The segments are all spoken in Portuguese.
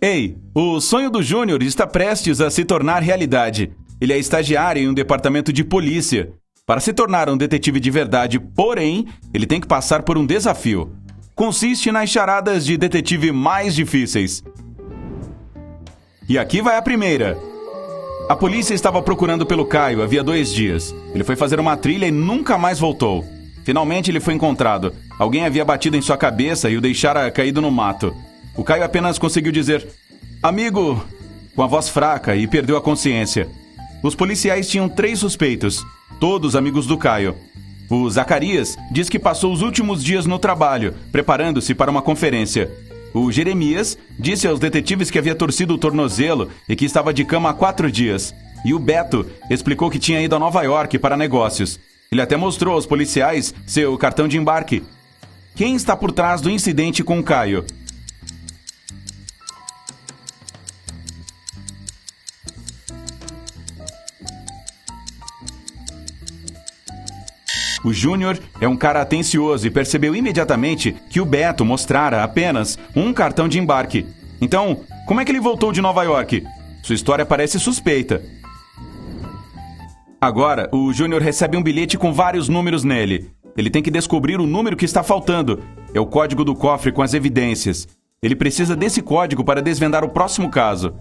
Ei, o sonho do Júnior está prestes a se tornar realidade. Ele é estagiário em um departamento de polícia. Para se tornar um detetive de verdade, porém, ele tem que passar por um desafio. Consiste nas charadas de detetive mais difíceis. E aqui vai a primeira. A polícia estava procurando pelo Caio havia 2 dias. Ele foi fazer uma trilha e nunca mais voltou. Finalmente ele foi encontrado. Alguém havia batido em sua cabeça e o deixara caído no mato. O Caio apenas conseguiu dizer "amigo", com a voz fraca, e perdeu a consciência. Os policiais tinham 3 suspeitos, todos amigos do Caio. O Zacarias diz que passou os últimos dias no trabalho, preparando-se para uma conferência. O Jeremias disse aos detetives que havia torcido o tornozelo e que estava de cama há 4 dias. E o Beto explicou que tinha ido a Nova York para negócios. Ele até mostrou aos policiais seu cartão de embarque. Quem está por trás do incidente com o Caio? O Júnior é um cara atencioso e percebeu imediatamente que o Beto mostrara apenas um cartão de embarque. Então, como é que ele voltou de Nova York? Sua história parece suspeita. Agora, o Júnior recebe um bilhete com vários números nele. Ele tem que descobrir o número que está faltando. É o código do cofre com as evidências. Ele precisa desse código para desvendar o próximo caso.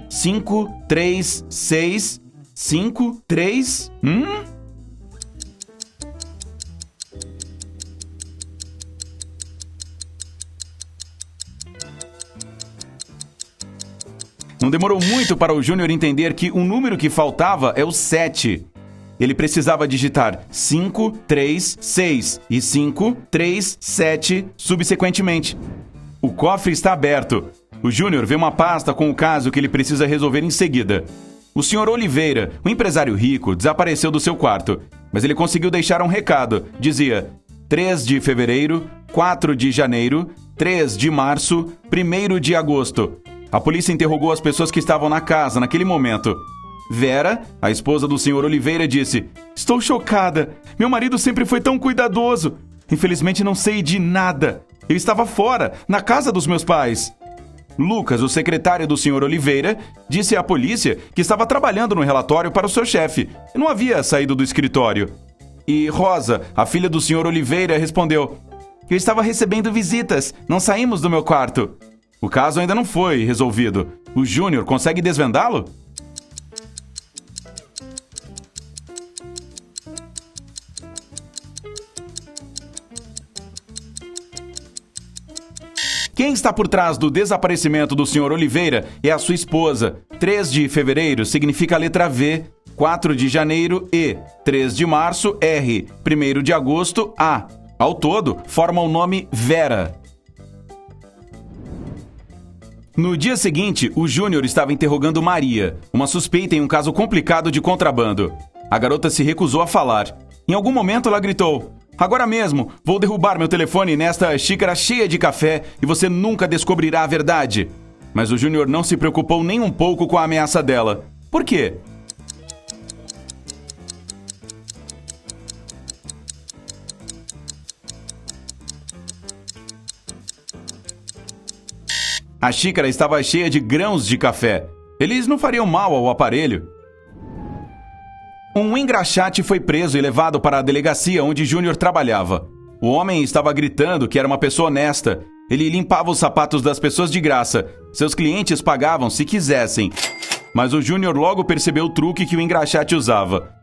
536 53. Não demorou muito para o Júnior entender que o número que faltava é o 7. Ele precisava digitar 536 e 537 subsequentemente. O cofre está aberto. O Júnior vê uma pasta com o caso que ele precisa resolver em seguida. O Sr. Oliveira, um empresário rico, desapareceu do seu quarto, mas ele conseguiu deixar um recado. Dizia 3 de fevereiro, 4 de janeiro, 3 de março, 1º de agosto. A polícia interrogou as pessoas que estavam na casa naquele momento. Vera, a esposa do Sr. Oliveira, disse: "Estou chocada. Meu marido sempre foi tão cuidadoso. Infelizmente não sei de nada. Eu estava fora, na casa dos meus pais." Lucas, o secretário do Sr. Oliveira, disse à polícia que estava trabalhando no relatório para o seu chefe e não havia saído do escritório. E Rosa, a filha do Sr. Oliveira, respondeu: "Eu estava recebendo visitas. Não saímos do meu quarto." O caso ainda não foi resolvido. O Júnior consegue desvendá-lo? Quem está por trás do desaparecimento do Sr. Oliveira é a sua esposa. 3 de fevereiro significa a letra V, 4 de janeiro E, 3 de março R, 1º de agosto A. Ao todo, formam o nome Vera. No dia seguinte, o Júnior estava interrogando Maria, uma suspeita em um caso complicado de contrabando. A garota se recusou a falar. Em algum momento ela gritou: "Agora mesmo, vou derrubar meu telefone nesta xícara cheia de café e você nunca descobrirá a verdade." Mas o Júnior não se preocupou nem um pouco com a ameaça dela. Por quê? A xícara estava cheia de grãos de café. Eles não fariam mal ao aparelho. Um engraxate foi preso e levado para a delegacia onde Júnior trabalhava. O homem estava gritando que era uma pessoa honesta. Ele limpava os sapatos das pessoas de graça. Seus clientes pagavam se quisessem. Mas o Júnior logo percebeu o truque que o engraxate usava.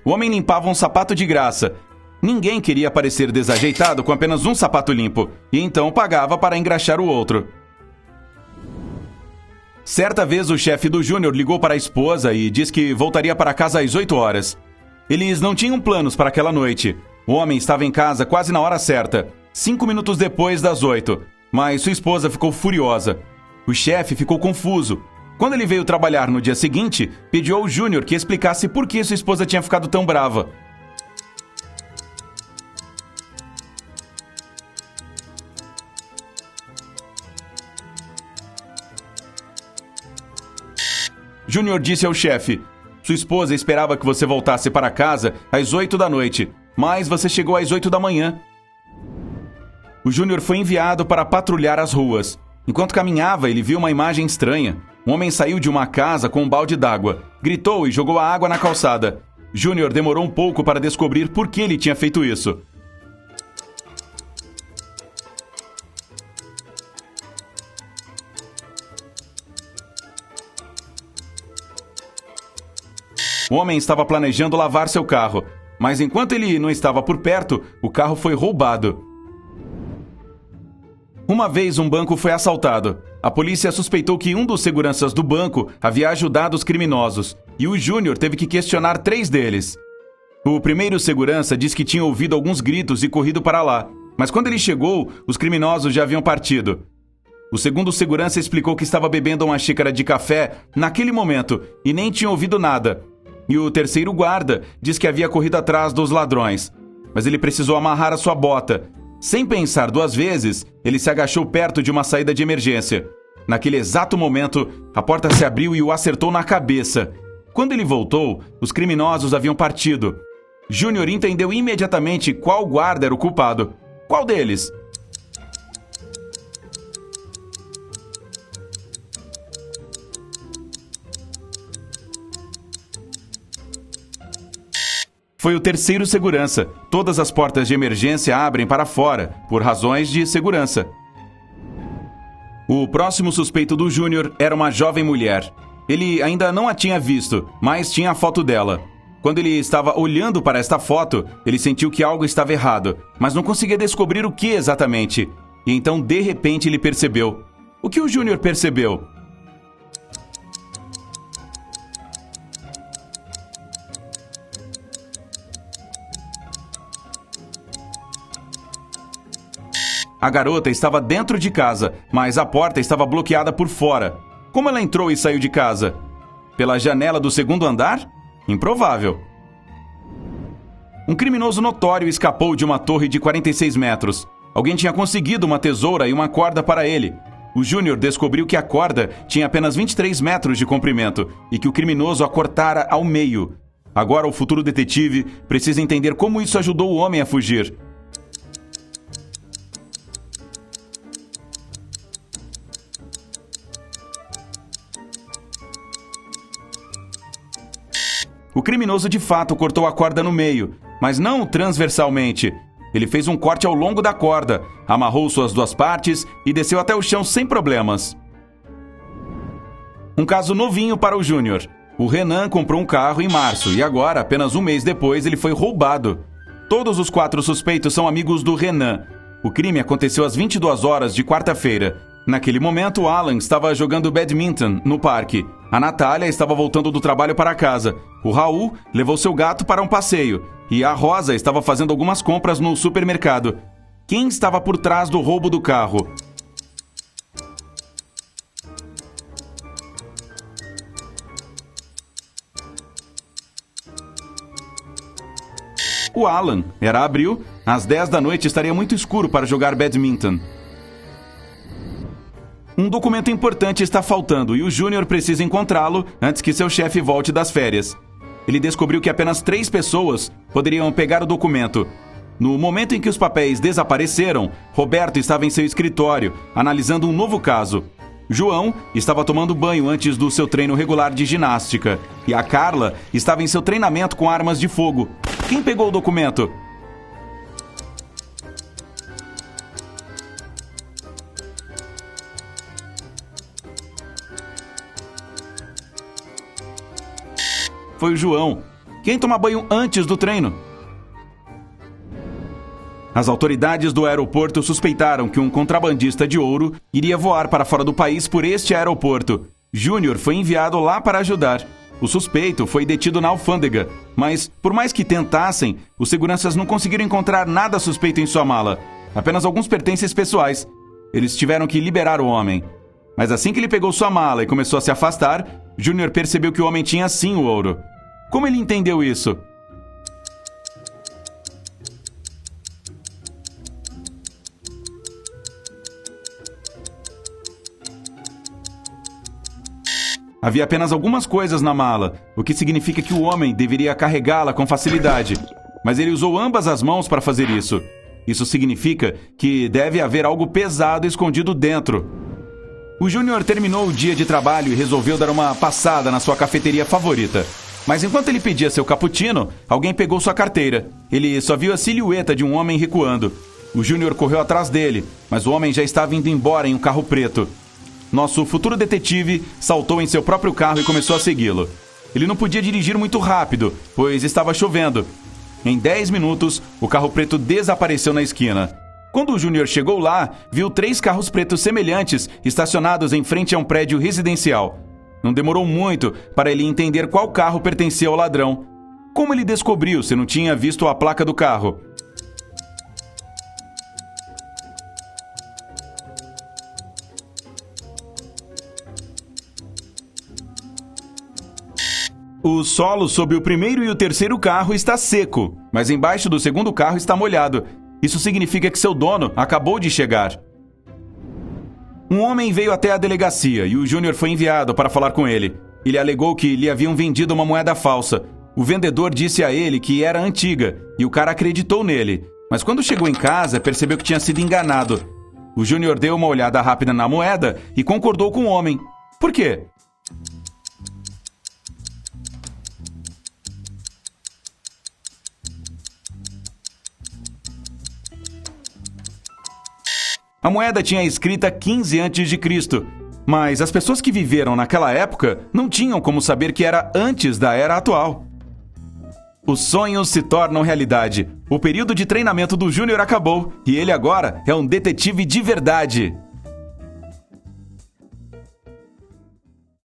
O homem limpava um sapato de graça. Ninguém queria parecer desajeitado com apenas um sapato limpo, e então pagava para engraxar o outro. Certa vez o chefe do Júnior ligou para a esposa e disse que voltaria para casa às 8 horas. Eles não tinham planos para aquela noite. O homem estava em casa quase na hora certa, 5 minutos depois das 8, mas sua esposa ficou furiosa. O chefe ficou confuso. Quando ele veio trabalhar no dia seguinte, pediu ao Júnior que explicasse por que sua esposa tinha ficado tão brava. Júnior disse ao chefe: Sua esposa esperava que você voltasse para casa às 8 da noite, mas você chegou às 8 da manhã. O Júnior foi enviado para patrulhar as ruas. Enquanto caminhava, ele viu uma imagem estranha. Um homem saiu de uma casa com um balde d'água, gritou e jogou a água na calçada. Júnior demorou um pouco para descobrir por que ele tinha feito isso. O homem estava planejando lavar seu carro, mas enquanto ele não estava por perto, o carro foi roubado. Uma vez um banco foi assaltado. A polícia suspeitou que um dos seguranças do banco havia ajudado os criminosos, e o Júnior teve que questionar 3 deles. O primeiro segurança disse que tinha ouvido alguns gritos e corrido para lá, mas quando ele chegou, os criminosos já haviam partido. O segundo segurança explicou que estava bebendo uma xícara de café naquele momento e nem tinha ouvido nada. E o terceiro guarda disse que havia corrido atrás dos ladrões, mas ele precisou amarrar a sua bota. Sem pensar 2 vezes, ele se agachou perto de uma saída de emergência. Naquele exato momento, a porta se abriu e o acertou na cabeça. Quando ele voltou, os criminosos haviam partido. Júnior entendeu imediatamente qual guarda era o culpado. Qual deles? Foi o terceiro segurança. Todas as portas de emergência abrem para fora, por razões de segurança. O próximo suspeito do Júnior era uma jovem mulher. Ele ainda não a tinha visto, mas tinha a foto dela. Quando ele estava olhando para esta foto, ele sentiu que algo estava errado, mas não conseguia descobrir o que exatamente. E então, de repente, ele percebeu. O que o Júnior percebeu? A garota estava dentro de casa, mas a porta estava bloqueada por fora. Como ela entrou e saiu de casa? Pela janela do segundo andar? Improvável. Um criminoso notório escapou de uma torre de 46 metros. Alguém tinha conseguido uma tesoura e uma corda para ele. O Júnior descobriu que a corda tinha apenas 23 metros de comprimento e que o criminoso a cortara ao meio. Agora o futuro detetive precisa entender como isso ajudou o homem a fugir. O criminoso de fato cortou a corda no meio, mas não transversalmente. Ele fez um corte ao longo da corda, amarrou suas 2 partes e desceu até o chão sem problemas. Um caso novinho para o Júnior. O Renan comprou um carro em março e agora, apenas um mês depois, ele foi roubado. Todos os 4 suspeitos são amigos do Renan. O crime aconteceu às 22 horas de quarta-feira. Naquele momento, o Alan estava jogando badminton no parque. A Natália estava voltando do trabalho para casa. O Raul levou seu gato para um passeio. E a Rosa estava fazendo algumas compras no supermercado. Quem estava por trás do roubo do carro? O Alan. Era abril. Às 10 da noite estaria muito escuro para jogar badminton. Um documento importante está faltando e o Júnior precisa encontrá-lo antes que seu chefe volte das férias. Ele descobriu que apenas 3 pessoas poderiam pegar o documento. No momento em que os papéis desapareceram, Roberto estava em seu escritório, analisando um novo caso. João estava tomando banho antes do seu treino regular de ginástica. E a Carla estava em seu treinamento com armas de fogo. Quem pegou o documento? Foi o João. Quem toma banho antes do treino? As autoridades do aeroporto suspeitaram que um contrabandista de ouro iria voar para fora do país por este aeroporto. Júnior foi enviado lá para ajudar. O suspeito foi detido na alfândega, mas, por mais que tentassem, os seguranças não conseguiram encontrar nada suspeito em sua mala. Apenas alguns pertences pessoais. Eles tiveram que liberar o homem. Mas assim que ele pegou sua mala e começou a se afastar, Júnior percebeu que o homem tinha sim o ouro. Como ele entendeu isso? Havia apenas algumas coisas na mala, o que significa que o homem deveria carregá-la com facilidade. Mas ele usou ambas as mãos para fazer isso. Isso significa que deve haver algo pesado escondido dentro. O Júnior terminou o dia de trabalho e resolveu dar uma passada na sua cafeteria favorita. Mas enquanto ele pedia seu cappuccino, alguém pegou sua carteira. Ele só viu a silhueta de um homem recuando. O Júnior correu atrás dele, mas o homem já estava indo embora em um carro preto. Nosso futuro detetive saltou em seu próprio carro e começou a segui-lo. Ele não podia dirigir muito rápido, pois estava chovendo. Em 10 minutos, o carro preto desapareceu na esquina. Quando o Júnior chegou lá, viu 3 carros pretos semelhantes estacionados em frente a um prédio residencial. Não demorou muito para ele entender qual carro pertencia ao ladrão. Como ele descobriu se não tinha visto a placa do carro? O solo sob o primeiro e o terceiro carro está seco, mas embaixo do segundo carro está molhado. Isso significa que seu dono acabou de chegar. Um homem veio até a delegacia e o Júnior foi enviado para falar com ele. Ele alegou que lhe haviam vendido uma moeda falsa. O vendedor disse a ele que era antiga e o cara acreditou nele. Mas quando chegou em casa, percebeu que tinha sido enganado. O Júnior deu uma olhada rápida na moeda e concordou com o homem. Por quê? A moeda tinha escrita 15 a.C., mas as pessoas que viveram naquela época não tinham como saber que era antes da era atual. Os sonhos se tornam realidade. O período de treinamento do Júnior acabou e ele agora é um detetive de verdade.